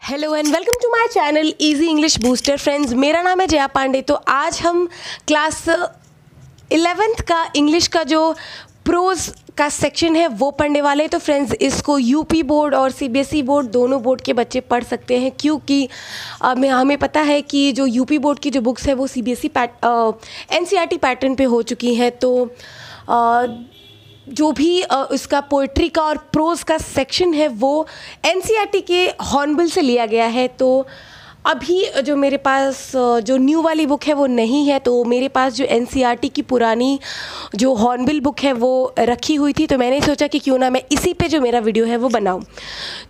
Hello and welcome to my channel easy English booster. Friends, मेरा नाम है जया पांडे। तो आज हम क्लास 11th का इंग्लिश का जो प्रोज का सेक्शन है वो पढ़ने वाले हैं। तो फ्रेंड्स, इसको यूपी बोर्ड और सीबीएसई बोर्ड दोनों बोर्ड के बच्चे पढ़ सकते हैं, क्योंकि हमें पता है कि जो यूपी बोर्ड की जो बुक्स है वो सीबीएसई एनसीईआरटी पैटर्न पे हो चुकी हैं। तो जो भी इसका पोइट्री का और प्रोज का सेक्शन है वो एनसीईआरटी के हॉर्नबिल से लिया गया है। तो अभी जो मेरे पास जो न्यू वाली बुक है वो नहीं है, तो मेरे पास जो एनसीईआरटी की पुरानी जो हॉर्नबिल बुक है वो रखी हुई थी। तो मैंने सोचा कि क्यों ना मैं इसी पे जो मेरा वीडियो है वो बनाऊं।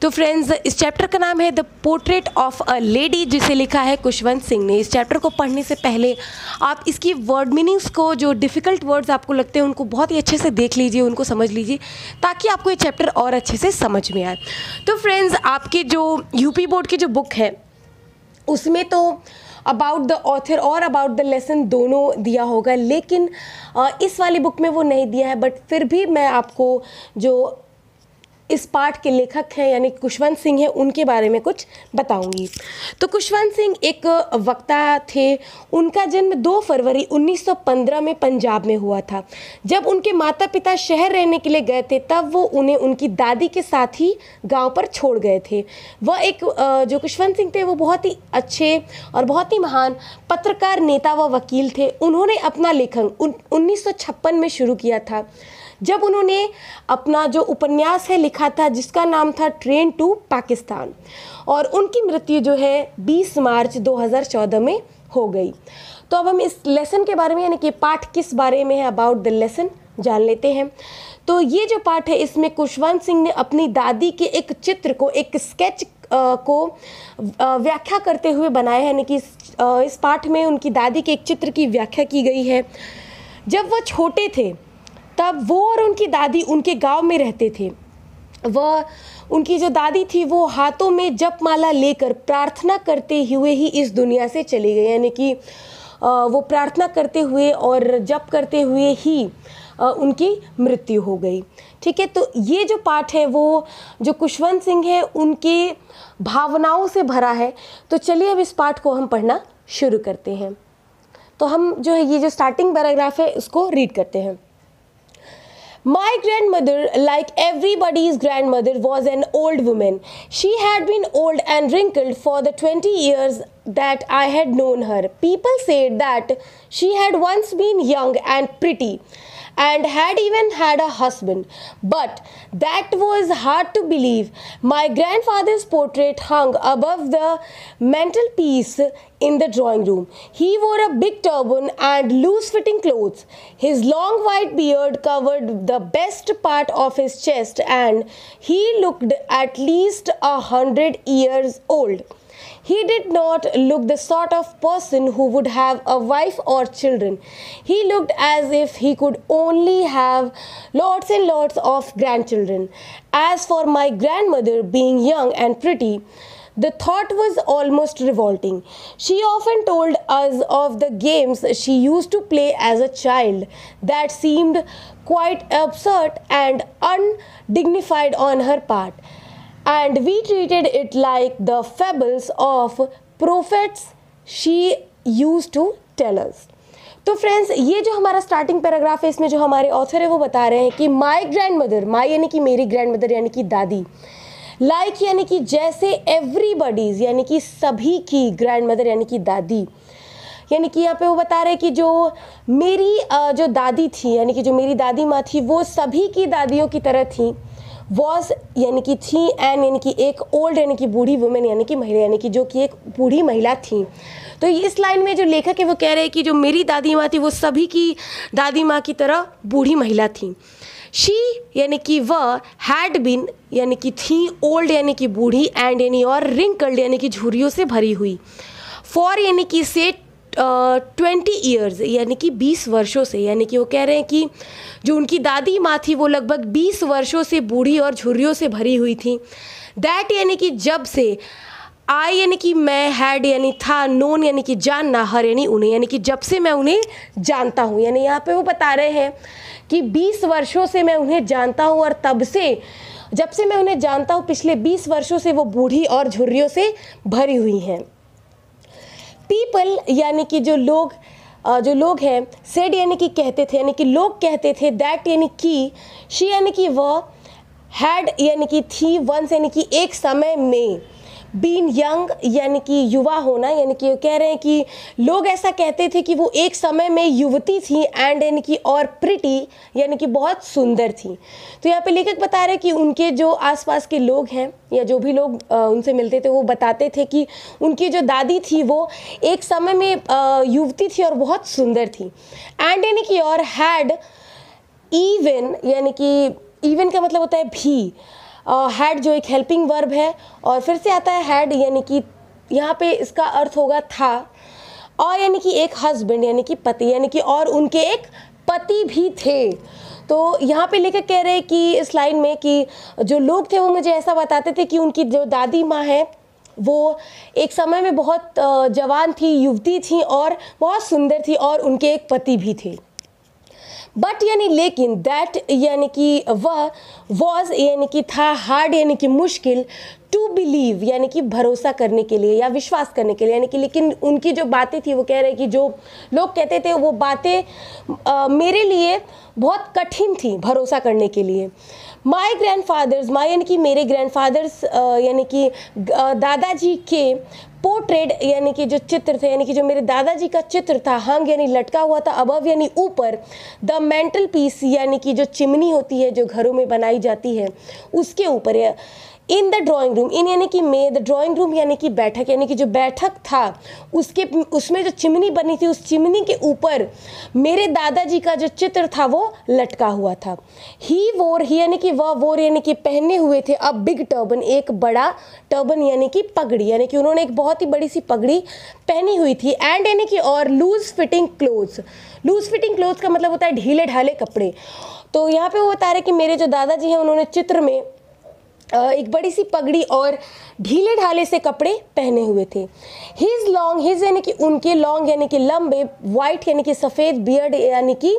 तो फ्रेंड्स, इस चैप्टर का नाम है the portrait of a lady, जिसे लिखा है खुशवंत सिंह ने। इस चैप्टर को पढ़ने से पहले आप इसकी वर्ड मीनिंग्स को, जो डिफ़िकल्ट वर्ड्स आपको लगते हैं उनको बहुत ही अच्छे से देख लीजिए, उनको समझ लीजिए, ताकि आपको ये चैप्टर और अच्छे से समझ में आए। तो फ्रेंड्स, आपके जो यूपी बोर्ड की जो बुक है उसमें तो अबाउट द ऑथर और अबाउट द लेसन दोनों दिया होगा, लेकिन इस वाली बुक में वो नहीं दिया है। बट फिर भी मैं आपको जो इस पाठ के लेखक हैं यानी खुशवंत सिंह हैं उनके बारे में कुछ बताऊंगी। तो खुशवंत सिंह एक वक्ता थे। उनका जन्म 2 फरवरी 1915 में पंजाब में हुआ था। जब उनके माता पिता शहर रहने के लिए गए थे तब वो उन्हें उनकी दादी के साथ ही गांव पर छोड़ गए थे। वह एक जो खुशवंत सिंह थे वो बहुत ही अच्छे और बहुत ही महान पत्रकार, नेता व वकील थे। उन्होंने अपना लेखन 1956 में शुरू किया था, जब उन्होंने अपना जो उपन्यास है लिखा था जिसका नाम था ट्रेन टू पाकिस्तान, और उनकी मृत्यु जो है 20 मार्च 2014 में हो गई। तो अब हम इस लेसन के बारे में, यानी कि पाठ किस बारे में है, अबाउट द लेसन जान लेते हैं। तो ये जो पाठ है इसमें खुशवंत सिंह ने अपनी दादी के एक चित्र को, एक स्केच को व्याख्या करते हुए बनाया है, यानी कि इस पाठ में उनकी दादी के एक चित्र की व्याख्या की गई है। जब वह छोटे थे तब वो और उनकी दादी उनके गांव में रहते थे। वह, उनकी जो दादी थी वो हाथों में जपमाला लेकर प्रार्थना करते हुए ही इस दुनिया से चली गई, यानी कि वो प्रार्थना करते हुए और जप करते हुए ही उनकी मृत्यु हो गई। ठीक है, तो ये जो पाठ है वो जो खुशवंत सिंह है उनके भावनाओं से भरा है। तो चलिए अब इस पाठ को हम पढ़ना शुरू करते हैं। तो हम जो है ये जो स्टार्टिंग पैराग्राफ है उसको रीड करते हैं। My grandmother, like everybody's grandmother, was an old woman. She had been old and wrinkled for the 20 years that I had known her. People said that she had once been young and pretty and had even had a husband, but that was hard to believe. My grandfather's portrait hung above the mantelpiece in the drawing room. He wore a big turban and loose-fitting clothes. His long white beard covered the best part of his chest, and he looked at least 100 years old. He did not look the sort of person who would have a wife or children. He looked as if he could only have lots and lots of grandchildren. As for my grandmother being young and pretty, the thought was almost revolting. She often told us of the games she used to play as a child that seemed quite absurd and undignified on her part, and we treated it like the fables of prophets she used to tell us. तो friends, ये जो हमारा starting paragraph है इसमें जो हमारे author है वो बता रहे हैं कि माई ग्रैंडमदर, माई यानी कि मेरी, ग्रैंडमदर यानी कि दादी, लाइक यानी कि जैसे, एवरीबडीज यानी कि सभी की, ग्रैंडमदर यानी कि दादी, यानी कि यहाँ पे वो बता रहे हैं कि जो मेरी जो दादी थी, यानी कि जो मेरी दादी माँ थी वो सभी की दादियों की तरह थी। वॉज यानी कि थी, एंड यानी कि एक, ओल्ड यानी कि बूढ़ी, वुमेन यानी कि महिला, यानी कि जो कि एक बूढ़ी महिला थी। तो इस लाइन में जो लेखक है वो कह रहे हैं कि जो मेरी दादी माँ थी वो सभी की दादी माँ की तरह बूढ़ी महिला थी। शी यानी कि वह, हैड बीन यानी कि थी, ओल्ड यानी कि बूढ़ी, एंड यानी और, रिंकल्ड यानी कि झुर्रियों से भरी हुई, फॉर यानी कि से 20 ईयर्स यानी कि 20 वर्षों से, यानी कि वो कह रहे हैं कि जो उनकी दादी माँ थी वो लगभग 20 वर्षों से बूढ़ी और झुर्रियों से भरी हुई थी। दैट यानी कि जब से, आई यानी कि मैं, हैड यानी था, नोन यानी कि जानना, हर यानी उन्हें, यानी कि जब से मैं उन्हें जानता हूँ। यानी यहाँ पे वो बता रहे हैं कि 20 वर्षों से मैं उन्हें जानता हूँ और तब से जब से मैं उन्हें जानता हूँ पिछले 20 वर्षों से वो बूढ़ी और झुर्रियों से भरी हुई हैं। पीपल यानी कि जो लोग हैं, सेड यानी कि कहते थे, यानी कि लोग कहते थे, दैट यानी कि, शी यानी कि वह, हैड यानी कि थी, वंस यानी कि एक समय में, बीन यंग यानी कि युवा होना, यानी कि कह रहे हैं कि लोग ऐसा कहते थे कि वो एक समय में युवती थी, एंड यानी कि और प्रिटी यानी कि बहुत सुंदर थी। तो यहाँ पे लेखक बता रहे हैं कि उनके जो आसपास के लोग हैं या जो भी लोग उनसे मिलते थे वो बताते थे कि उनकी जो दादी थी वो एक समय में युवती थी और बहुत सुंदर थी। एंड यानी कि और, हैड इवन यानी कि इवन का मतलब होता है भी, हैड जो एक हेल्पिंग वर्ब है, और फिर से आता है हैड यानी कि यहाँ पे इसका अर्थ होगा था, और यानी कि एक हस्बैंड यानी कि पति, यानी कि और उनके एक पति भी थे। तो यहाँ पे लेकर कह रहे हैं कि इस लाइन में कि जो लोग थे वो मुझे ऐसा बताते थे कि उनकी जो दादी माँ है वो एक समय में बहुत जवान थी, युवती थी और बहुत सुंदर थी, और उनके एक पति भी थे। बट यानी लेकिन, दैट यानी कि वह, वॉज यानी कि था, हार्ड यानी कि मुश्किल, टू बिलीव यानी कि भरोसा करने के लिए या विश्वास करने के लिए, यानी कि लेकिन उनकी जो बातें थी वो कह रहे कि जो लोग कहते थे वो बातें मेरे लिए बहुत कठिन थी भरोसा करने के लिए। माई ग्रैंडफादर्स, माई यानी कि मेरे ग्रैंडफादर्स यानी कि दादाजी के, पोर्ट्रेट यानी कि जो चित्र थे, यानी कि जो मेरे दादाजी का चित्र था, हंग यानी लटका हुआ था, अबव यानी ऊपर, द मेंटल पीस यानी कि जो चिमनी होती है जो घरों में बनाई जाती है उसके ऊपर, इन द ड्राइंग रूम, इन यानी कि में, द ड्राइंग रूम यानी कि बैठक, यानी कि जो बैठक था उसमें जो चिमनी बनी थी उस चिमनी के ऊपर मेरे दादाजी का जो चित्र था वो लटका हुआ था। ही वोर, ही यानी कि वह, वोर यानी कि पहने हुए थे, अब बिग टर्बन, एक बड़ा टर्बन यानी कि पगड़ी, यानी कि उन्होंने एक बहुत ही बड़ी सी पगड़ी पहनी हुई थी। एंड यानी कि और, loose fitting clothes, loose fitting clothes का मतलब होता है ढीले ढाले कपड़े। तो यहाँ पे वो बता रहे कि मेरे जो दादाजी हैं उन्होंने चित्र में एक बड़ी सी पगड़ी और ढीले ढाले से कपड़े पहने हुए थे। हिज लॉन्ग, हिज यानी कि उनके, लॉन्ग यानी कि लंबे, वाइट यानी कि सफ़ेद, बियर्ड यानी कि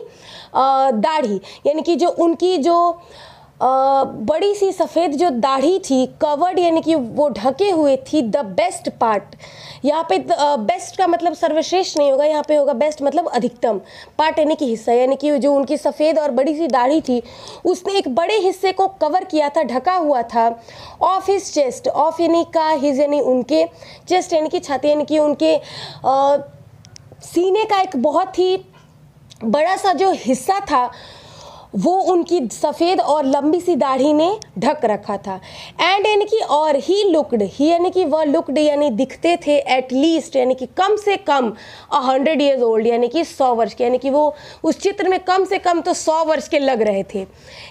दाढ़ी, यानी कि जो उनकी जो बड़ी सी सफ़ेद जो दाढ़ी थी, कवर्ड यानी कि वो ढके हुए थी, द बेस्ट पार्ट, यहाँ पे बेस्ट का मतलब सर्वश्रेष्ठ नहीं होगा, यहाँ पे होगा बेस्ट मतलब अधिकतम, पार्ट यानी कि हिस्सा, यानी कि जो उनकी सफ़ेद और बड़ी सी दाढ़ी थी उसने एक बड़े हिस्से को कवर किया था, ढका हुआ था, ऑफ हिज चेस्ट, ऑफ यानी का, हिज यानी उनके, चेस्ट यानी कि छाती, यानी कि उनके सीने का एक बहुत ही बड़ा सा जो हिस्सा था वो उनकी सफ़ेद और लंबी सी दाढ़ी ने ढक रखा था। एंड यानी कि और, ही लुक्ड, ही यानी कि वह, लुक्ड यानी दिखते थे, एट लीस्ट यानी कि कम से कम 100 years old यानी कि 100 वर्ष के, यानी कि वो उस चित्र में कम से कम तो 100 वर्ष के लग रहे थे।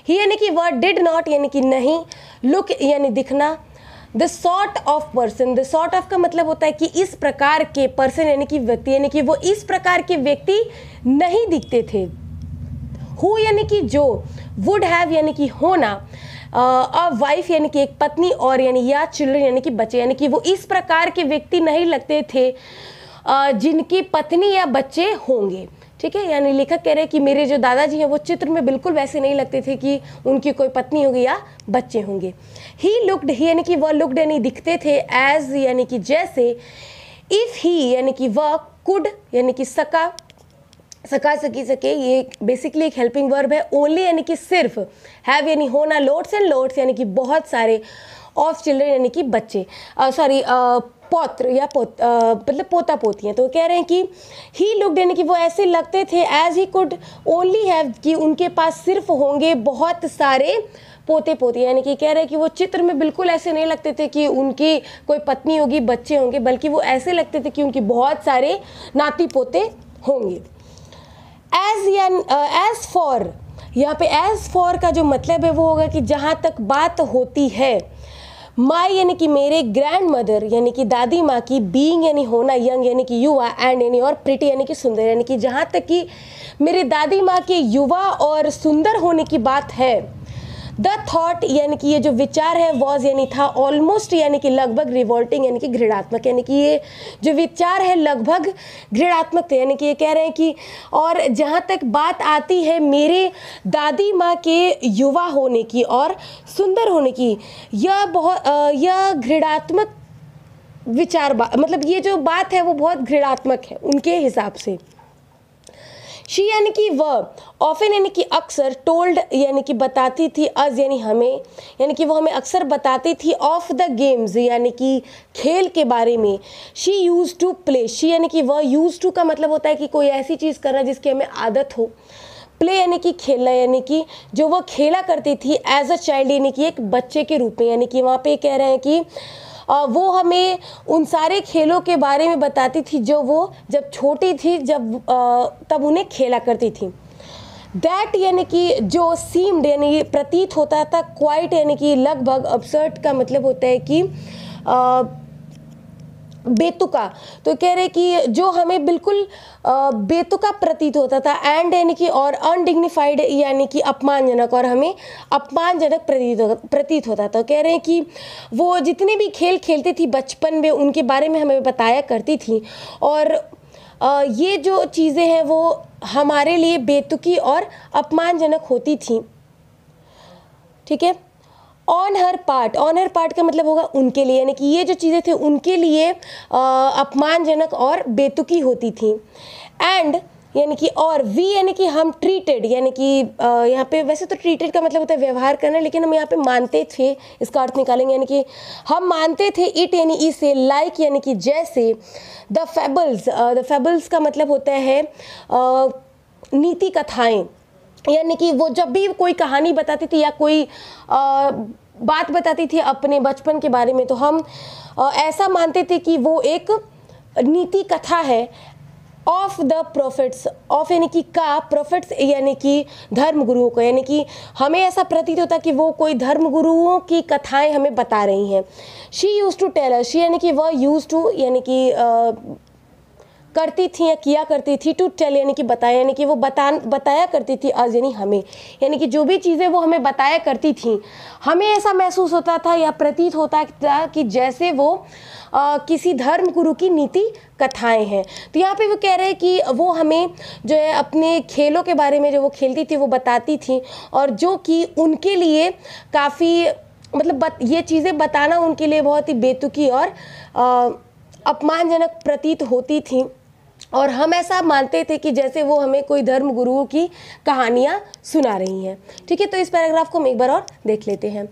ही यानी कि वह, डिड नॉट यानी कि नहीं, लुक यानी दिखना, the sort of person, the sort of का मतलब होता है कि इस प्रकार के, पर्सन यानी कि व्यक्ति, यानी कि वो इस प्रकार के व्यक्ति नहीं दिखते थे। हु यानी कि जो, वुड हैव यानी कि होना, अ वाइफ यानी कि एक पत्नी, और यानी या चिल्ड्रन यानी कि बच्चे, यानी कि वो इस प्रकार के व्यक्ति नहीं लगते थे जिनकी पत्नी या बच्चे होंगे। ठीक है, यानी लेखक कह रहे हैं कि मेरे जो दादाजी हैं वो चित्र में बिल्कुल वैसे नहीं लगते थे कि उनकी कोई पत्नी होगी या बच्चे होंगे। ही लुक्ड, ही यानी कि वह, लुक्ड यानी दिखते थे, एज यानी कि जैसे, इफ़ ही यानी कि वह, कुड यानी कि सका, सका सकी सके, ये बेसिकली एक हेल्पिंग वर्ब है। ओनली यानी कि सिर्फ, हैव यानी होना, लोड्स एंड लोड्स यानी कि बहुत सारे, ऑफ चिल्ड्रन यानी कि बच्चे, पौत्र या मतलब पोता पोतियाँ। तो कह रहे हैं कि ही लुक्ड यानी कि वो ऐसे लगते थे, as he could only have कि उनके पास सिर्फ होंगे बहुत सारे पोते पोती, यानी कि कह रहे हैं कि वो चित्र में बिल्कुल ऐसे नहीं लगते थे कि उनकी कोई पत्नी होगी, बच्चे होंगे, बल्कि वो ऐसे लगते थे कि उनकी बहुत सारे नाती पोते होंगे। एज फॉर, यहाँ पे एज फॉर का जो मतलब है वो होगा कि जहाँ तक बात होती है, माई यानी कि मेरे, ग्रैंड मदर यानी कि दादी माँ की, बीइंग यानी होना, यंग यानी कि युवा, एंड यानी और, प्रिटी यानी कि सुंदर, यानी कि जहाँ तक कि मेरे दादी माँ के युवा और सुंदर होने की बात है, द थॉट यानी कि ये जो विचार है वॉज यानी था ऑलमोस्ट यानी कि लगभग रिवोल्टिंग यानी कि घृणात्मक, यानी कि ये जो विचार है लगभग घृणात्मक थे। यानी कि ये कह रहे हैं कि और जहाँ तक बात आती है मेरे दादी माँ के युवा होने की और सुंदर होने की, यह घृणात्मक विचार मतलब ये जो बात है वो बहुत घृणात्मक है उनके हिसाब से। शी यानी कि वह ऑफन यानी कि अक्सर टोल्ड यानी कि बताती थी अज यानी हमें, यानी कि वो हमें अक्सर बताती थी ऑफ द गेम्स यानी कि खेल के बारे में। She use to play, she यानी कि वह, यूज टू का मतलब होता है कि कोई ऐसी चीज़ करना जिसकी हमें आदत हो। प्ले यानी कि खेलना, यानी कि जो वह खेला करती थी एज अ चाइल्ड यानी कि एक बच्चे के रूप में। यानी कि वहाँ पे कह रहे हैं कि वो हमें उन सारे खेलों के बारे में बताती थी जो वो जब छोटी थी तब उन्हें खेला करती थी। दैट यानी कि जो सीम्ड यानी प्रतीत होता था, क्वाइट यानी कि लगभग, अब्सर्ड का मतलब होता है कि बेतुका। तो कह रहे कि जो हमें बिल्कुल बेतुका प्रतीत होता था, एंड यानी कि और अनडिग्निफाइड यानी कि अपमानजनक, और हमें अपमानजनक प्रतीत होता था। कह रहे हैं कि वो जितने भी खेल खेलती थी बचपन में उनके बारे में हमें बताया करती थी, और ये जो चीज़ें हैं वो हमारे लिए बेतुकी और अपमानजनक होती थी। ठीक है। ऑन हर पार्ट का मतलब होगा उनके लिए, यानी कि ये जो चीज़ें थे उनके लिए अपमानजनक और बेतुकी होती थी। एंड यानी कि और वी यानी कि हम ट्रीटेड, यानी कि यहाँ पे वैसे तो ट्रीटेड का मतलब होता है व्यवहार करना, लेकिन हम यहाँ पे मानते थे, इसका अर्थ निकालेंगे, यानी कि हम मानते थे इट यानी इसे, लाइक यानी कि जैसे, द फेबल्स का मतलब होता है नीति कथाएं। यानी कि वो जब भी कोई कहानी बताती थी या कोई बात बताती थी अपने बचपन के बारे में, तो हम ऐसा मानते थे कि वो एक नीति कथा है। ऑफ द प्रोफेट्स, ऑफ यानी कि का, प्रोफेट्स यानी कि धर्मगुरुओं को, यानी कि हमें ऐसा प्रतीत होता कि वो कोई धर्मगुरुओं की कथाएं हमें बता रही हैं। She use to tell us, she यानी कि वह, यूज टू यानी कि करती थी या किया करती थी, टू टेल यानी कि बताया, यानी कि वो बताया करती थी अज यानी हमें, यानी कि जो भी चीज़ें वो हमें बताया करती थी हमें ऐसा महसूस होता था या प्रतीत होता था कि जैसे वो किसी धर्म गुरु की नीति कथाएं हैं। तो यहाँ पे वो कह रहे हैं कि वो हमें जो है अपने खेलों के बारे में जो वो खेलती थी वो बताती थी, और जो कि उनके लिए काफ़ी मतलब ये चीज़ें बताना उनके लिए बहुत ही बेतुकी और अपमानजनक प्रतीत होती थी, और हम ऐसा मानते थे कि जैसे वो हमें कोई धर्म गुरुओं की कहानियाँ सुना रही हैं। ठीक है, तो इस पैराग्राफ को हम एक बार और देख लेते हैं।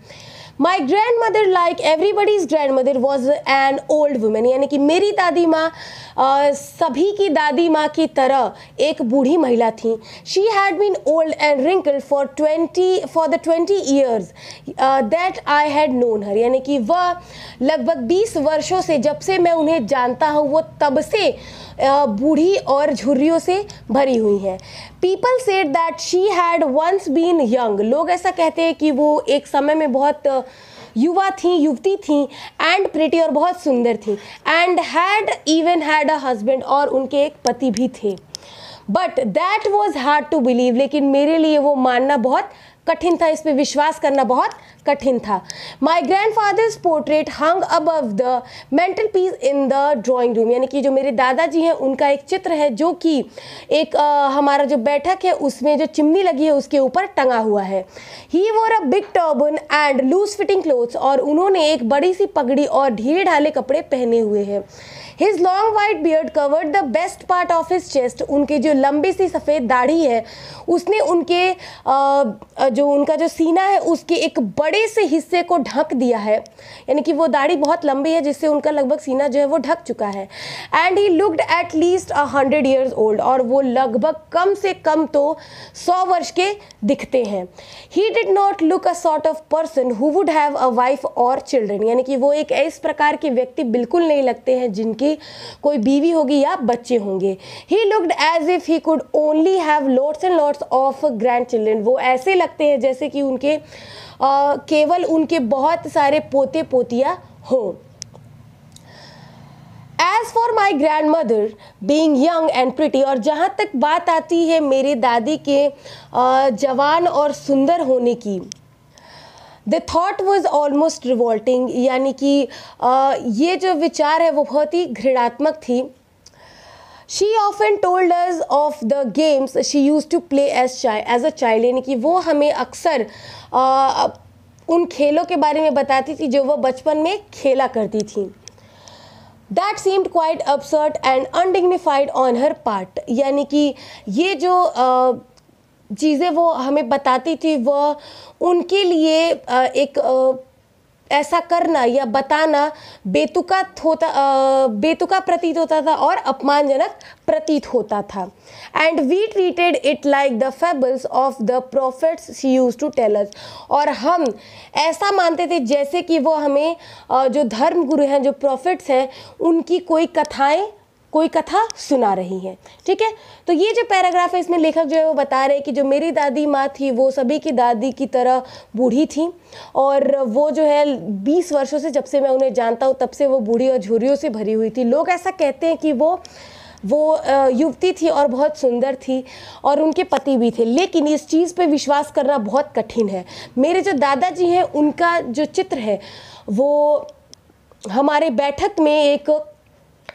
My grand mother like everybody's grand mother was an old women, यानी कि मेरी दादी माँ सभी की दादी माँ की तरह एक बूढ़ी महिला थी। She had been old and wrinkled for the 20 years that I had known her, यानी कि वह लगभग 20 वर्षों से, जब से मैं उन्हें जानता हूँ, वो तब से बूढ़ी और झुर्रियों से भरी हुई हैं। People said that she had once been young, लोग ऐसा कहते हैं कि वो एक समय में बहुत युवती थी, एंड प्रिटी और बहुत सुंदर थी, and had even had a husband, और उनके एक पति भी थे। But that was hard to believe, लेकिन मेरे लिए वो मानना बहुत कठिन था, इस पे विश्वास करना बहुत कठिन था। My grandfather's portrait hung above the mantelpiece in the drawing room, यानी कि जो मेरे दादाजी हैं उनका एक चित्र है जो कि एक हमारा जो बैठक है उसमें जो चिमनी लगी है उसके ऊपर टंगा हुआ है। He wore a big turban and loose fitting clothes, और उन्होंने एक बड़ी सी पगड़ी और ढीले ढाले कपड़े पहने हुए हैं। His long white beard covered the best part of his chest, उनके जो लंबी सी सफ़ेद दाढ़ी है उसने उनके जो उनका जो सीना है उसके एक बड़े से हिस्से को ढक दिया है, यानी कि वो दाढ़ी बहुत लंबी है जिससे उनका लगभग सीना जो है वो ढक चुका है। And he looked at least 100 years old, और वो लगभग कम से कम तो 100 वर्ष के दिखते हैं। He did not look a sort of person who would have a wife और चिल्ड्रन, यानी कि वो एक इस प्रकार के व्यक्ति बिल्कुल नहीं लगते हैं जिनकी कोई बीवी होगी या बच्चे होंगे। He looked as if he could only have lots and lots of grandchildren, वो ऐसे लगते हैं जैसे कि उनके केवल उनके बहुत सारे पोते पोतियाँ हों। As for my grandmother being young and pretty, और जहाँ तक बात आती है मेरी दादी के जवान और सुंदर होने की, the thought was almost revolting, यानी कि ये जो विचार है वो बहुत ही घृणात्मक थी। She often told us of the games she used to play as a child, यानी कि वो हमें अक्सर उन खेलों के बारे में बताती थी जो वो बचपन में खेला करती थी। That seemed quite absurd and undignified on her part, यानी कि ये जो चीज़ें वो हमें बताती थी वह उनके लिए एक ऐसा करना या बताना बेतुका प्रतीत होता था और अपमानजनक प्रतीत होता था। And we treated it like the fables of the prophets she use to tell us, और हम ऐसा मानते थे जैसे कि वो हमें जो धर्म गुरु हैं, जो प्रॉफिट्स हैं, उनकी कोई कथा सुना रही हैं। ठीक है, तो ये जो पैराग्राफ है इसमें लेखक जो है वो बता रहे हैं कि जो मेरी दादी माँ थी वो सभी की दादी की तरह बूढ़ी थी, और वो जो है 20 वर्षों से, जब से मैं उन्हें जानता हूँ तब से वो बूढ़ी और झुर्रियों से भरी हुई थी। लोग ऐसा कहते हैं कि वो युवती थी और बहुत सुंदर थी और उनके पति भी थे, लेकिन इस चीज़ पे विश्वास करना बहुत कठिन है। मेरे जो दादाजी हैं उनका जो चित्र है वो हमारे बैठक में एक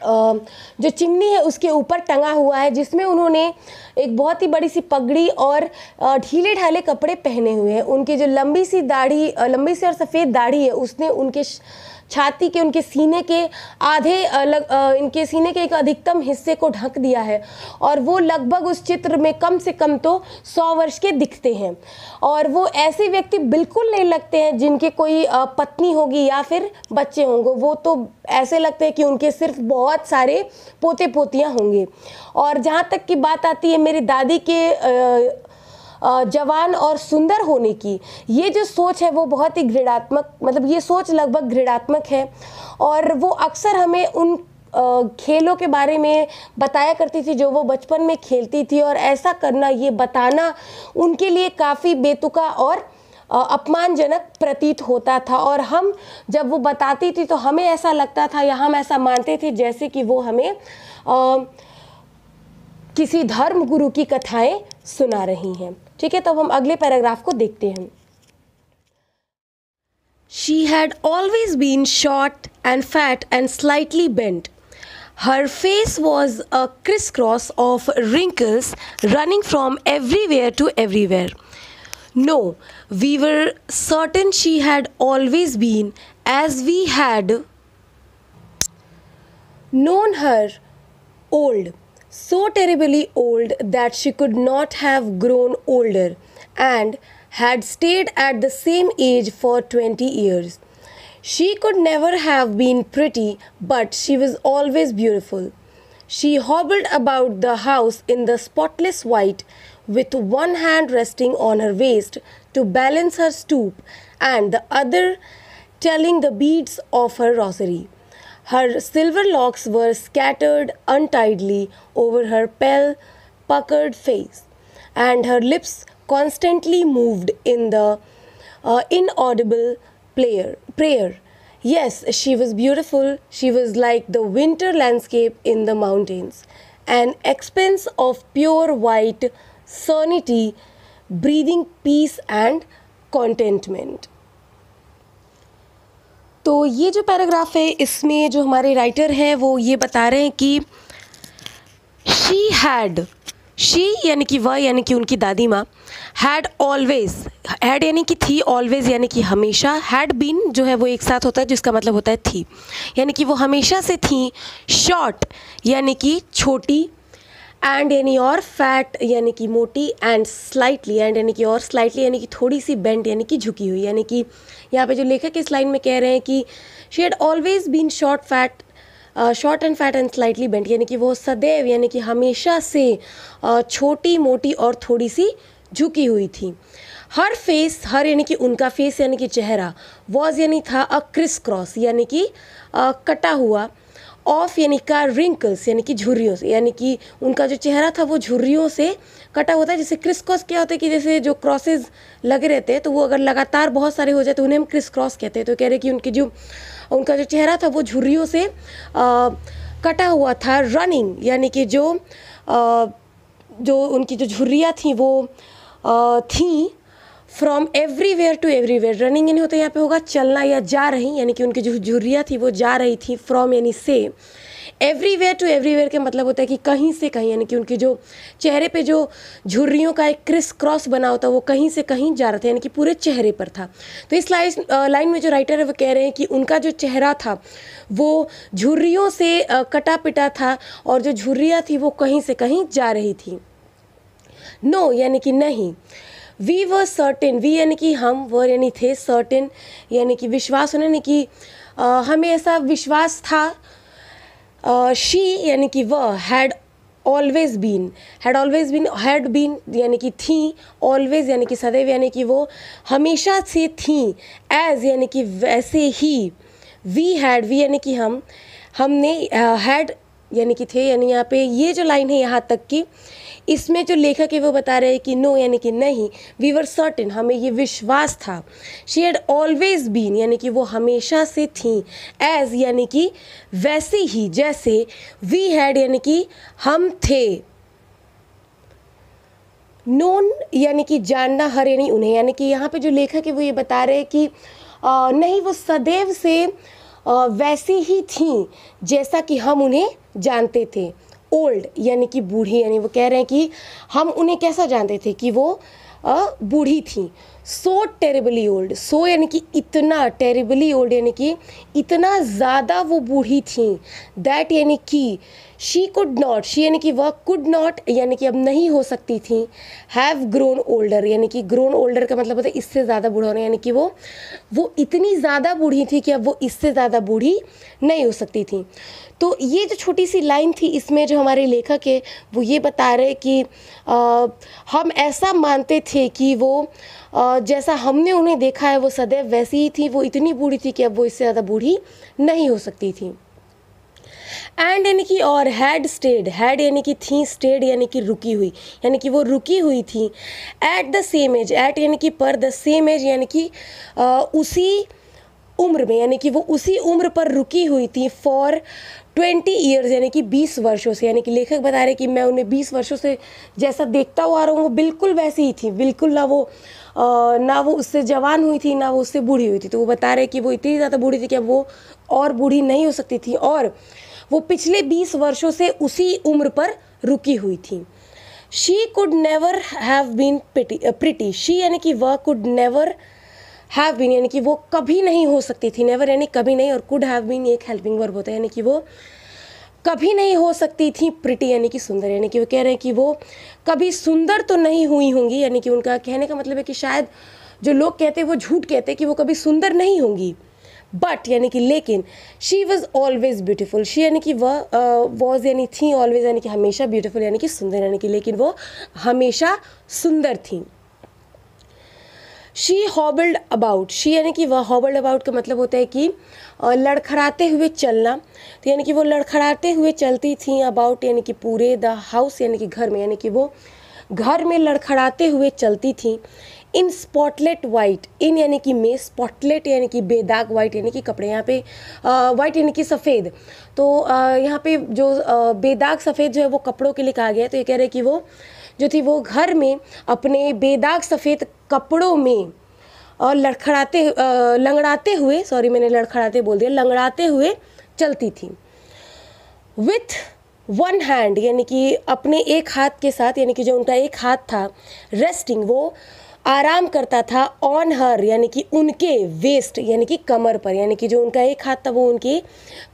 जो चिमनी है उसके ऊपर टंगा हुआ है, जिसमें उन्होंने एक बहुत ही बड़ी सी पगड़ी और ढीले ढाले कपड़े पहने हुए हैं। उनकी जो लंबी सी और सफ़ेद दाढ़ी है उसने उनके छाती के, उनके सीने के इनके सीने के एक अधिकतम हिस्से को ढक दिया है, और वो लगभग उस चित्र में कम से कम तो 100 वर्ष के दिखते हैं। और वो ऐसे व्यक्ति बिल्कुल नहीं लगते हैं जिनके कोई पत्नी होगी या फिर बच्चे होंगे। वो तो ऐसे लगते हैं कि उनके सिर्फ बहुत सारे पोते पोतियाँ होंगे। और जहाँ तक की बात आती है मेरी दादी के जवान और सुंदर होने की, ये जो सोच है वो बहुत ही घृणात्मक, मतलब ये सोच लगभग घृणात्मक है। और वो अक्सर हमें उन खेलों के बारे में बताया करती थी जो वो बचपन में खेलती थी, और ऐसा करना, ये बताना उनके लिए काफ़ी बेतुका और अपमानजनक प्रतीत होता था। और हम जब वो बताती थी तो हमें ऐसा लगता था या हम ऐसा मानते थे जैसे कि वो हमें किसी धर्म गुरु की कथाएं सुना रही हैं। ठीक है, तो हम अगले पैराग्राफ को देखते हैं। She had always been short and fat and slightly bent. Her face was a crisscross of wrinkles running from everywhere to everywhere. No, we were certain she had always been, as we had known her, old. So terribly old that she could not have grown older, and had stayed at the same age for 20 years. She could never have been pretty, but she was always beautiful. She hobbled about the house in the spotless white, with one hand resting on her waist to balance her stoop, and the other telling the beads of her rosary. Her silver locks were scattered untidily over her pale, puckered face, and her lips constantly moved in the inaudible prayer. Yes, she was beautiful. She was like the winter landscape in the mountains, an expanse of pure white serenity, breathing peace and contentment. तो ये जो paragraph है इसमें जो हमारे writer हैं वो ये बता रहे हैं कि शी यानी कि वह, यानी कि उनकी दादी माँ, हैड यानी कि थी, ऑलवेज यानी कि हमेशा, हैड बीन जो है वो एक साथ होता है जिसका मतलब होता है थी, यानी कि वो हमेशा से थी, शॉर्ट यानी कि छोटी, एंड यानी और, फैट यानी कि मोटी, एंड स्लाइटली, एंड यानी कि और, स्लाइटली यानी कि थोड़ी सी, बेंट यानी कि झुकी हुई, यानी कि यहाँ पे जो लेखक इस लाइन में कह रहे हैं कि she had always been short and fat and slightly bent, यानी कि वो सदैव यानी कि हमेशा से छोटी, मोटी और थोड़ी सी झुकी हुई थी। हर फेस, हर यानी कि उनका फेस यानी कि चेहरा, वॉज यानी था, अ क्रिस क्रॉस यानी कि कटा हुआ, ऑफ यानी का, रिंकल्स यानी कि झुर्रियों से, यानी कि उनका जो चेहरा था वो झुर्रियों से कटा होता है। जैसे क्रिस क्रॉस क्या होता है कि जैसे जो क्रॉसेज लगे रहते हैं तो वो अगर लगातार बहुत सारे हो जाए तो उन्हें हम क्रिस क्रॉस कहते हैं। तो कह रहे कि उनका जो चेहरा था वो झुर्रियों से कटा हुआ था। रनिंग यानी कि जो उनकी जो झुर्रियाँ थी वो थी from everywhere to everywhere, running यानी होता है यहाँ पे होगा चलना या जा रही, यानी कि उनकी जो झुर्रियाँ थी वो जा रही थी, फ्रॉम यानी से, एवरीवेयर टू एवरीवेयर का मतलब होता है कि कहीं से कहीं, यानी कि उनके जो चेहरे पे जो झुर्रियों का एक क्रिस क्रॉस बना होता है वो कहीं से कहीं जा रहा था, यानी कि पूरे चेहरे पर था। तो इस लाइन में जो राइटर है वो कह रहे हैं कि उनका जो चेहरा था वो झुर्रियों से कटा पिटा था और जो झुर्रियाँ थी वो कहीं से कहीं जा रही थी। नो यानी कि नहीं, वी वर सर्टेन, वी यानी कि हम, वर यानी थे, सर्टेन यानी कि विश्वास होना, यानी कि हमें ऐसा विश्वास था। शी यानी कि वह, had always been, had been यानी कि थी, ऑलवेज यानी कि सदैव यानी कि वो हमेशा से थी, एज यानी कि वैसे ही, वी हैड, वी यानी कि हमने, हैड यानी कि थे, यानी यहाँ पे ये जो लाइन है यहाँ तक की, इसमें जो लेखक है वो बता रहे हैं कि नो यानी कि नहीं, वी वर सर्टेन हमें ये विश्वास था, शी हैड ऑलवेज बीन यानी कि वो हमेशा से थी, एज यानी कि वैसे ही जैसे, वी हैड यानी कि हम थे, नोन यानी कि जानना, हर यानी उन्हें, यानी कि यहाँ पे जो लेखक है वो ये बता रहे हैं कि नहीं वो सदैव से वैसी ही थी जैसा कि हम उन्हें जानते थे। ओल्ड यानी कि बूढ़ी, यानी वो कह रहे हैं कि हम उन्हें कैसा जानते थे कि वो बूढ़ी थी। सो टेरिबली ओल्ड, सो यानी कि इतना, टेरिबली ओल्ड यानी कि इतना ज़्यादा वो बूढ़ी थी। दैट यानी कि शी कुड नॉट, शी यानी कि वह, कुड नॉट यानी कि अब नहीं हो सकती थी, हैव ग्रोन ओल्डर यानी कि ग्रोन ओल्डर का मतलब होता है इससे ज़्यादा बूढ़ा होना, यानी कि वो इतनी ज़्यादा बूढ़ी थी कि अब वो इससे ज़्यादा बूढ़ी नहीं हो सकती थी। तो ये जो छोटी सी लाइन थी इसमें जो हमारे लेखक है वो ये बता रहे कि हम ऐसा मानते थे कि वो जैसा हमने उन्हें देखा है वो सदैव वैसी ही थी, वो इतनी बूढ़ी थी कि अब वो इससे ज़्यादा बूढ़ी नहीं हो सकती थी। एंड यानी कि और, हैड स्टेड, हैड यानी कि थी, स्टेड यानी कि रुकी हुई, यानी कि वो रुकी हुई थी। At the same age, at यानी कि पर, द सेम एज यानी कि उसी उम्र में, यानी कि वो उसी उम्र पर रुकी हुई थी, फॉर 20 ईयर्स यानी कि 20 वर्षों से, यानी कि लेखक बता रहे कि मैं उन्हें 20 वर्षों से जैसा देखता हुआ आ रहा हूँ वो बिल्कुल वैसी ही थी, बिल्कुल ना वो उससे जवान हुई थी ना वो उससे बूढ़ी हुई थी। तो वो बता रहे कि वो इतनी ज़्यादा बूढ़ी थी कि अब वो और बूढ़ी नहीं हो सकती थी और वो पिछले 20 वर्षों से उसी उम्र पर रुकी हुई थी। She could never have been pretty, she यानी कि वह, कुड नेवर हैव बीन यानी कि वो कभी नहीं हो सकती थी, नेवर यानी कभी नहीं, और कुड हैव बीन एक हेल्पिंग वर्ब होता है, यानी कि वो कभी नहीं हो सकती थी, प्रिटी यानी कि सुंदर, यानी कि वो कह रहे हैं कि वो कभी सुंदर तो नहीं हुई होंगी, यानी कि उनका कहने का मतलब है कि शायद जो लोग कहते हैं वो झूठ कहते हैं कि वो कभी सुंदर नहीं होंगी, बट यानी कि लेकिन, she was always beautiful, she यानी कि वह, वॉज यानी थी, ऑलवेज यानी कि हमेशा, ब्यूटीफुल यानी कि सुंदर, यानी कि लेकिन वो हमेशा सुंदर थी। शी हॉबल्ड अबाउट, शी यानी कि वह, हॉबल्ड अबाउट का मतलब होता है कि लड़खड़ाते हुए चलना, तो यानी कि वो लड़खड़ाते हुए चलती थी, अबाउट यानी कि पूरे, द हाउस यानी कि घर में, यानी कि वो घर में लड़खड़ाते हुए चलती थी। इन स्पॉटलेट वाइट, इन यानी कि में, स्पॉटलेट यानी कि बेदाग, वाइट यानी कि कपड़े, यहाँ पे वाइट यानी कि सफ़ेद, तो यहाँ पे जो बेदाग सफ़ेद जो है वो कपड़ों के लिए कहा गया है। तो ये कह रहे हैं कि वो जो थी वो घर में अपने बेदाग सफ़ेद कपड़ों में लंगड़ाते हुए, सॉरी मैंने लड़खड़ाते बोल दिया, लंगड़ाते हुए चलती थी। विथ वन हैंड यानी कि अपने एक हाथ के साथ, यानी कि जो उनका एक हाथ था, रेस्टिंग वो आराम करता था, ऑन हर यानी कि उनके, वेस्ट यानी कि कमर पर, यानी कि जो उनका एक हाथ था वो उनकी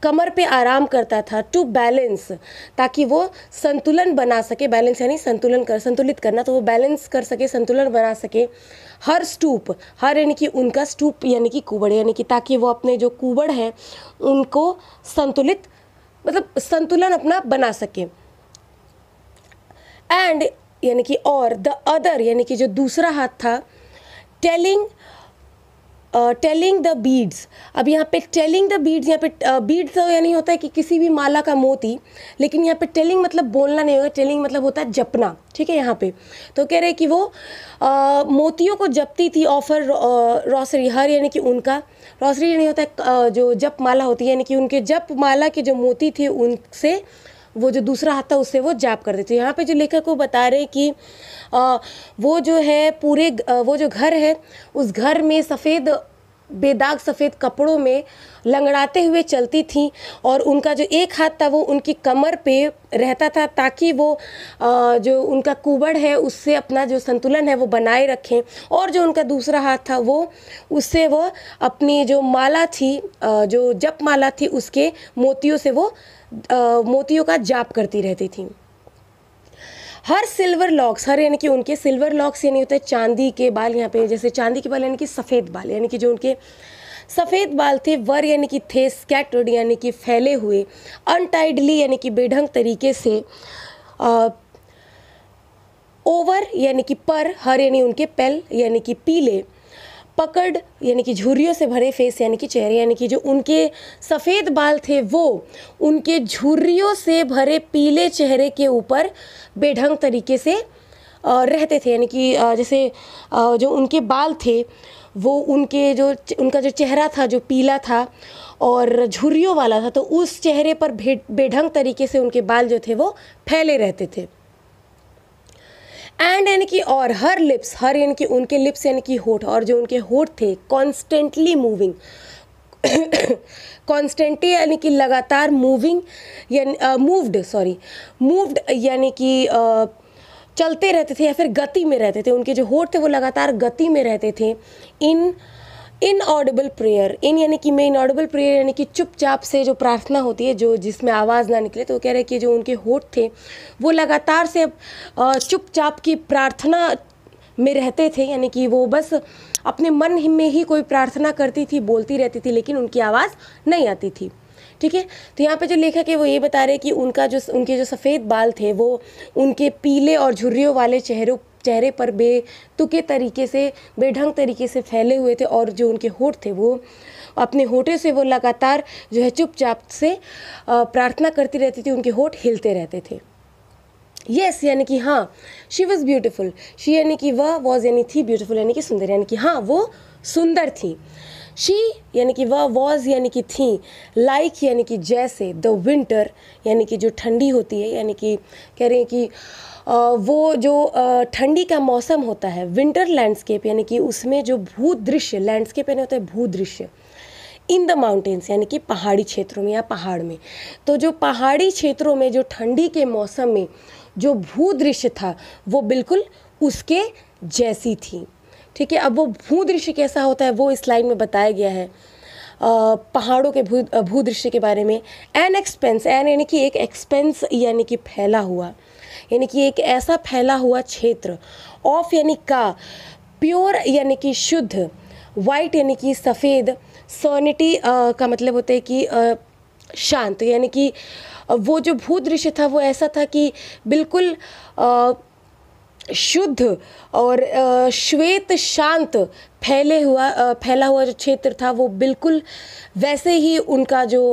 कमर पे आराम करता था, टू बैलेंस ताकि वो संतुलन बना सके, बैलेंस यानी संतुलित करना, तो वो बैलेंस कर सके, संतुलन बना सके। हर स्टूप, हर यानी कि उनका, स्टूप यानी कि कुबड़, यानी कि ताकि वो अपने जो कुबड़ है उनको संतुलित, मतलब संतुलन अपना बना सके। एंड यानी कि और, द अदर यानी कि जो दूसरा हाथ था, टेलिंग द बीड्स, अब यहाँ पे टेलिंग द बीड्स, यहाँ पे बीड्स यानी होता है कि किसी भी माला का मोती, लेकिन यहाँ पे टेलिंग मतलब बोलना नहीं होगा, टेलिंग मतलब होता है जपना, ठीक है। यहाँ पे तो कह रहे हैं कि वो मोतियों को जपती थी, ऑफर रोसरी, हर यानी कि उनका, रोसरी यानी होता है जो जप माला होती है, यानी कि उनके जप माला के जो मोती थे उनसे वो जो दूसरा हाथ था उससे वो जाप करते थे। यहाँ पे जो लेखक को बता रहे कि वो जो है पूरे वो जो घर है उस घर में सफ़ेद बेदाग सफ़ेद कपड़ों में लंगड़ाते हुए चलती थी और उनका जो एक हाथ था वो उनकी कमर पे रहता था ताकि वो जो उनका कुबड़ है उससे अपना जो संतुलन है वो बनाए रखें, और जो उनका दूसरा हाथ था वो उससे वो अपनी जो माला थी, जो जप माला थी, उसके मोतियों से वो मोतियों का जाप करती रहती थी। हर सिल्वर लॉक्स, हर यानी कि उनके सिल्वर लॉक्स यानी होते हैं चांदी के बाल, यहाँ पे जैसे चांदी के बाल यानी कि सफ़ेद बाल, यानी कि जो उनके सफ़ेद बाल थे, वर यानी कि थे, स्कैटर्ड यानी कि फैले हुए, अनटाइडली यानी कि बेढंग तरीके से, ओवर यानी कि पर, हर यानी उनके पेल यानी कि पीले, पकड़ यानी कि झुर्रियों से भरे फेस यानी कि चेहरे, यानी कि जो उनके सफ़ेद बाल थे वो उनके झुर्रियों से भरे पीले चेहरे के ऊपर बेढंग तरीके से रहते थे। यानी कि जैसे जो उनके बाल थे वो उनका जो चेहरा था जो पीला था और झुर्रियों वाला था, तो उस चेहरे पर बेढंग तरीके से उनके बाल जो थे वो फैले रहते थे। एंड यानी कि और हर लिप्स, हर यानी कि उनके लिप्स यानी कि होठ, और जो उनके होठ थे कॉन्स्टेंटली मूविंग कॉन्स्टेंटली यानी कि लगातार मूविंग यानी मूव्ड यानी कि चलते रहते थे या फिर गति में रहते थे। उनके जो होठ थे वो लगातार गति में रहते थे। इनऑडिबल प्रेयर, इन यानी कि में इनऑडिबल प्रेयर यानी कि चुपचाप से जो प्रार्थना होती है जो जिसमें आवाज़ ना निकले, तो वो कह रहे हैं कि जो उनके होठ थे वो लगातार से चुपचाप की प्रार्थना में रहते थे, यानी कि वो बस अपने मन में ही कोई प्रार्थना करती थी, बोलती रहती थी, लेकिन उनकी आवाज़ नहीं आती थी। ठीक है, तो यहाँ पे जो लेखक है वो ये बता रहे हैं कि उनके जो सफ़ेद बाल थे वो उनके पीले और झुर्रियों वाले चेहरे पर बेतुके तरीके से, बेढंग तरीके से फैले हुए थे, और जो उनके होठ थे वो अपने होठों से वो लगातार जो है चुपचाप से प्रार्थना करती रहती थी, उनके होठ हिलते रहते थे। यस यानी कि हाँ, शी वॉज ब्यूटिफुल, शी यानी कि वह, वॉज यानी थी, ब्यूटिफुल यानी कि सुंदर, यानी कि हाँ वो सुंदर थी। शी यानी कि वह, वॉज यानी कि थी, लाइक यानी कि जैसे, द विंटर यानी कि जो ठंडी होती है, यानी कि कह रहे हैं कि वो जो ठंडी का मौसम होता है, विंटर लैंडस्केप यानी कि उसमें जो भूदृश्य, लैंडस्केप यानी होता है भूदृश्य, इन द माउंटेन्स यानी कि पहाड़ी क्षेत्रों में या पहाड़ में, तो जो पहाड़ी क्षेत्रों में जो ठंडी के मौसम में जो भूदृश्य था वो बिल्कुल उसके जैसी थी। ठीक है, अब वो भूदृश्य कैसा होता है वो इस लाइन में बताया गया है पहाड़ों के भूदृश्य के बारे में। एन एक्सपेंस, एन यानी कि एक, एक्सपेंस यानी कि फैला हुआ, यानी कि एक ऐसा फैला हुआ क्षेत्र, ऑफ यानी का, प्योर यानी कि शुद्ध, वाइट यानी कि सफ़ेद, सोनिटी का मतलब होता है कि शांत, यानी कि वो जो भूदृश्य था वो ऐसा था कि बिल्कुल शुद्ध और श्वेत शांत फैला हुआ जो क्षेत्र था वो बिल्कुल वैसे ही उनका जो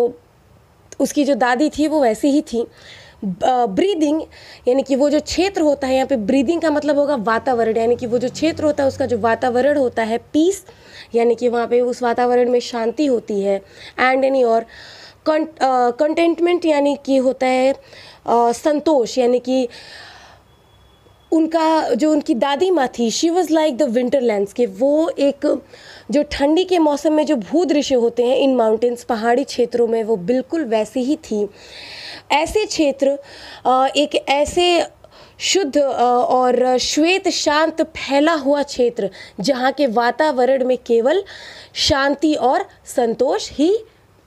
उसकी जो दादी थी वो वैसे ही थी। ब्रीदिंग यानी कि वो जो क्षेत्र होता है, यहाँ पे ब्रीदिंग का मतलब होगा वातावरण, यानी कि वो जो क्षेत्र होता है उसका जो वातावरण होता है, पीस यानी कि वहाँ पे उस वातावरण में शांति होती है। एंड यानी और कंटेंटमेंट यानी कि होता है संतोष, यानी कि उनकी दादी माँ थी, she was like the winter landscape, वो एक जो ठंडी के मौसम में जो भूदृश्य होते हैं इन माउंटेन्स, पहाड़ी क्षेत्रों में, वो बिल्कुल वैसी ही थी। ऐसे क्षेत्र एक ऐसे शुद्ध और श्वेत शांत फैला हुआ क्षेत्र जहाँ के वातावरण में केवल शांति और संतोष ही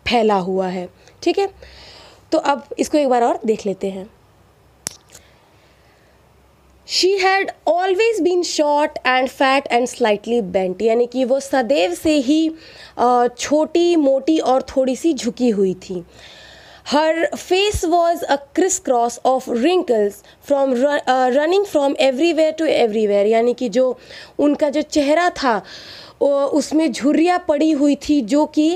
फैला हुआ है। ठीक है, तो अब इसको एक बार और देख लेते हैं। She had always been short and fat and slightly bent, यानी कि वो सदैव से ही छोटी, मोटी और थोड़ी सी झुकी हुई थी। Her face was a crisscross of wrinkles from running from everywhere to everywhere, यानी कि जो उनका जो चेहरा था उसमें झुर्रियाँ पड़ी हुई थी जो कि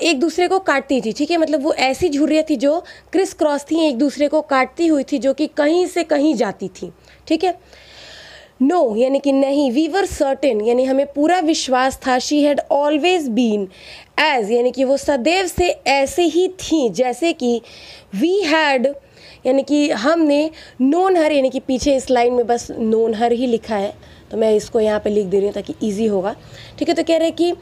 एक दूसरे को काटती थी। ठीक है, मतलब वो ऐसी झुर्रियाँ थी जो क्रिस क्रॉस थी, एक दूसरे को काटती हुई थी, जो कि कहीं से कहीं जाती थी। ठीक है, नो यानी कि नहीं, वी वर सर्टेन यानी हमें पूरा विश्वास था, she had always been as यानी कि वो सदैव से ऐसे ही थी जैसे कि वी हैड यानी कि हमने नोन हर यानी कि पीछे इस लाइन में बस नोन हर ही लिखा है, तो मैं इसको यहाँ पे लिख दे रही हूँ ताकि इजी होगा। ठीक है, तो कह रहे हैं कि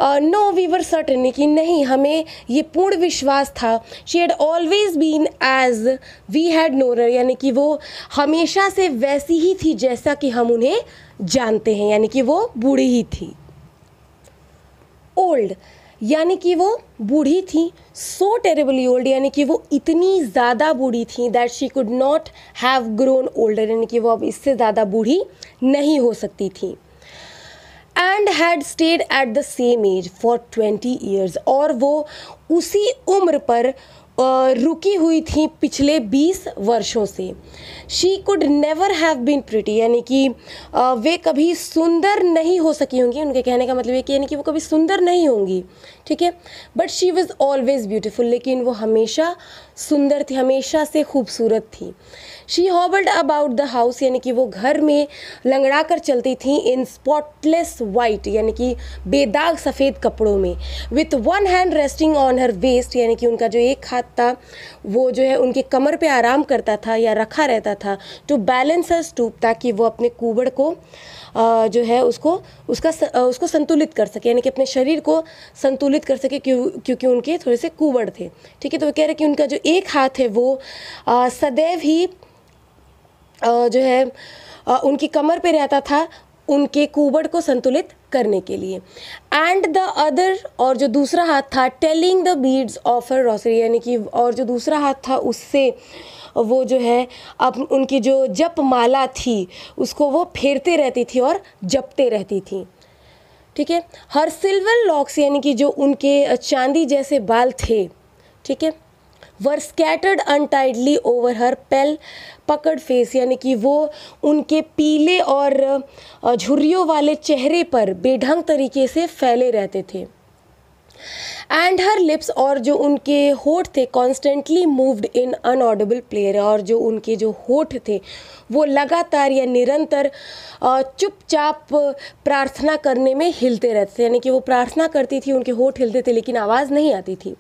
नो वी वर सर्टेन कि नहीं, हमें ये पूर्ण विश्वास था, she had always been as we had known her यानी कि वो हमेशा से वैसी ही थी जैसा कि हम उन्हें जानते हैं, यानी कि वो बूढ़ी ही थी। ओल्ड यानी कि वो बूढ़ी थी, सो टेरेबली ओल्ड यानी कि वो इतनी ज़्यादा बूढ़ी थी that she could not have grown older यानी कि वो अब इससे ज़्यादा बूढ़ी नहीं हो सकती थी। And had stayed at the same age for 20 years और वो उसी उम्र पर रुकी हुई थी पिछले 20 वर्षों से। She could never have been pretty यानी कि वे कभी सुंदर नहीं हो सकी होंगी, उनके कहने का मतलब ये कि यानी कि वो कभी सुंदर नहीं होंगी, ठीक है, but she was always beautiful लेकिन वो हमेशा सुंदर थी, हमेशा से खूबसूरत थी। शी हॉबल्ड अबाउट द हाउस यानी कि वो घर में लंगड़ा कर चलती थी इन स्पॉटलेस वाइट यानी कि बेदाग सफ़ेद कपड़ों में, with one hand resting on her waist यानी कि उनका जो एक हाथ था वो जो है उनके कमर पे आराम करता था या रखा रहता था, टू बैलेंस हर स्टूप ताकि वो अपने कूबड़ को जो है उसको संतुलित कर सके यानी कि अपने शरीर को संतुलित कर सके क्योंकि उनके थोड़े से कूबड़ थे। ठीक है, तो वो कह रहे कि उनका जो एक हाथ है वो सदैव ही जो है उनकी कमर पे रहता था उनके कूबड़ को संतुलित करने के लिए। एंड द अदर और जो दूसरा हाथ था telling the beads of her Rossari यानी कि और जो दूसरा हाथ था उससे वो जो है अब उनकी जो जप माला थी उसको वो फेरते रहती थी और जपते रहती थी। ठीक है, हर सिल्वर लॉक्स यानी कि जो उनके चांदी जैसे बाल थे, ठीक है, वर स्कैटर्ड अनटाइडली ओवर हर पेल पकड़ फेस यानी कि वो उनके पीले और झुर्रियों वाले चेहरे पर बेढंग तरीके से फैले रहते थे। एंड हर लिप्स और जो उनके होठ थे कॉन्स्टेंटली मूव्ड इन अनऑडिबल प्लेयर और जो उनके जो होठ थे वो लगातार या निरंतर चुपचाप प्रार्थना करने में हिलते रहते थे यानी कि वो प्रार्थना करती थी, उनके होठ हिलते थे लेकिन आवाज़ नहीं आती थी।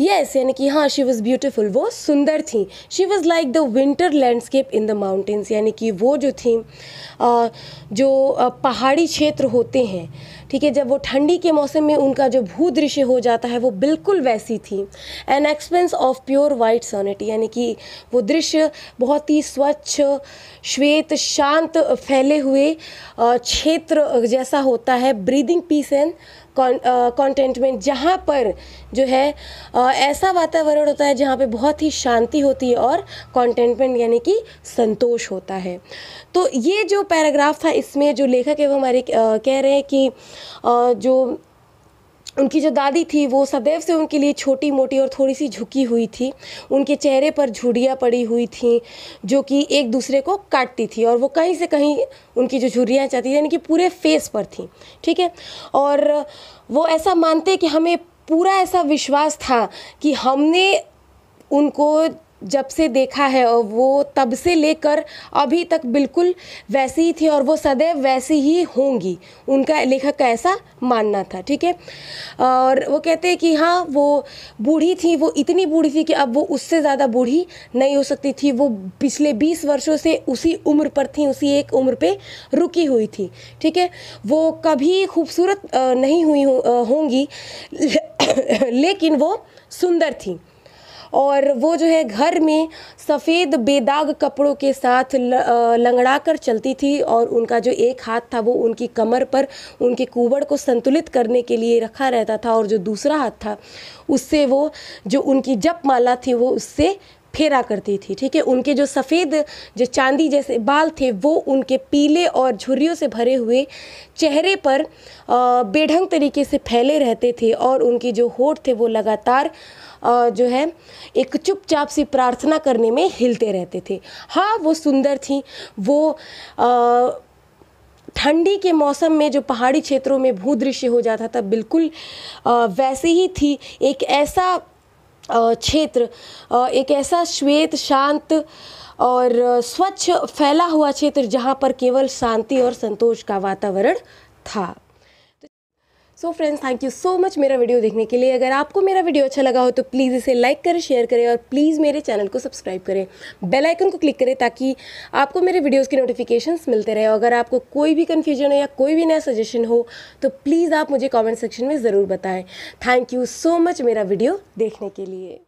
यस यानी कि हाँ, शी वॉज़ ब्यूटिफुल, वो सुंदर थी। She was like the winter landscape in the mountains यानी कि वो जो थी जो पहाड़ी क्षेत्र होते हैं, ठीक है, जब वो ठंडी के मौसम में उनका जो भूदृश्य हो जाता है वो बिल्कुल वैसी थी। An expanse of pure white सोनेटी यानी कि वो दृश्य बहुत ही स्वच्छ श्वेत शांत फैले हुए क्षेत्र जैसा होता है, ब्रीदिंग पीस एंड कॉन्टेंटमेंट जहाँ पर जो है ऐसा वातावरण होता है जहाँ पे बहुत ही शांति होती है और कॉन्टेंटमेंट यानी कि संतोष होता है। तो ये जो पैराग्राफ था इसमें जो लेखक है वो हमारे कह रहे हैं कि जो उनकी जो दादी थी वो सदैव से उनके लिए छोटी मोटी और थोड़ी सी झुकी हुई थी, उनके चेहरे पर झुर्रियाँ पड़ी हुई थी जो कि एक दूसरे को काटती थी और वो कहीं से कहीं उनकी जो झुर्रियाँ चाहती थी यानी कि पूरे फेस पर थी। ठीक है, और वो ऐसा मानते कि हमें पूरा ऐसा विश्वास था कि हमने उनको जब से देखा है और वो तब से लेकर अभी तक बिल्कुल वैसी ही थी और वो सदैव वैसी ही होंगी, उनका लेखक का ऐसा मानना था। ठीक है, और वो कहते हैं कि हाँ वो बूढ़ी थी, वो इतनी बूढ़ी थी कि अब वो उससे ज़्यादा बूढ़ी नहीं हो सकती थी, वो पिछले 20 वर्षों से उसी उम्र पर थी, उसी एक उम्र पे रुकी हुई थी। ठीक है, वो कभी खूबसूरत नहीं हुई होंगी लेकिन वो सुंदर थी और वो जो है घर में सफ़ेद बेदाग कपड़ों के साथ लंगड़ा कर चलती थी और उनका जो एक हाथ था वो उनकी कमर पर उनके कूबड़ को संतुलित करने के लिए रखा रहता था और जो दूसरा हाथ था उससे वो जो उनकी जप माला थी वो उससे फेरा करती थी। ठीक है, उनके जो सफ़ेद जो चांदी जैसे बाल थे वो उनके पीले और झुर्रियों से भरे हुए चेहरे पर बेढंग तरीके से फैले रहते थे और उनके जो होठ थे वो लगातार जो है एक चुपचाप सी प्रार्थना करने में हिलते रहते थे। हाँ, वो सुंदर थी, वो ठंडी के मौसम में जो पहाड़ी क्षेत्रों में भूदृश्य हो जाता था बिल्कुल वैसे ही थी। एक ऐसा क्षेत्र, एक ऐसा श्वेत, शांत और स्वच्छ फैला हुआ क्षेत्र जहाँ पर केवल शांति और संतोष का वातावरण था। So friends, thank you so much मेरा वीडियो देखने के लिए। अगर आपको मेरा वीडियो अच्छा लगा हो तो प्लीज़ इसे लाइक करें, शेयर करें और प्लीज़ मेरे चैनल को सब्सक्राइब करें, बेल आइकन को क्लिक करें ताकि आपको मेरे वीडियोस के नोटिफिकेशंस मिलते रहे। अगर आपको कोई भी कन्फ्यूजन हो या कोई भी नया सजेशन हो तो प्लीज़ आप मुझे कॉमेंट सेक्शन में ज़रूर बताएं। थैंक यू सो मच मेरा वीडियो देखने के लिए।